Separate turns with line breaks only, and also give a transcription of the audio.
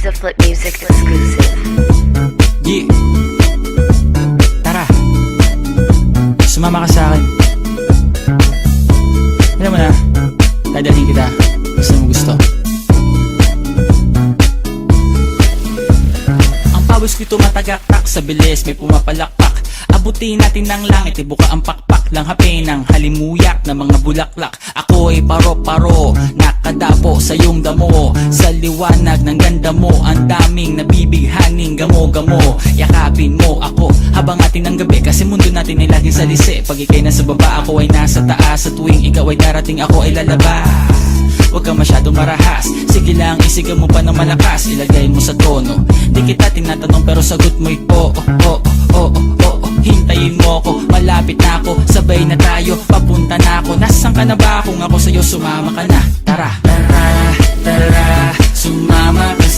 is a Flip Music exclusive.
Yeah. Tara, sumama ka sa akin. Alam mo na, dadalhin kita kung mo gusto. Ang pawis ko'y tumatagaktak sa bilis, may pumapalakpak. Abutin natin ng langit, ibuka ang pakpak lang hapin ng halimuyak na mga bulaklak. Ako'y paro-paro, nakadapo sa iyong damo. Sa liwanag ng ganda mo, ang daming nabibighaning gamo-gamo. Yakapin mo ako habang atin ng gabi, kasi mundo natin ay laging salisi. Pag ikay nasa baba, ako ay nasa taas. Sa tuwing ikaw ay darating, ako ay lalabas. Huwag kang masyadong marahas, sige lang isigaw mo pa ng malakas. Ilagay mo sa tono, di kita tinatanong pero sagot mo'y oo, oo, oo, oo. Hintayin mo ako, malapit na ako, sabay na tayo, papunta na ako. Nasaan ka na ba? Kung ako sa'yo, sumama ka na. Tara, tara, tara, sumama ka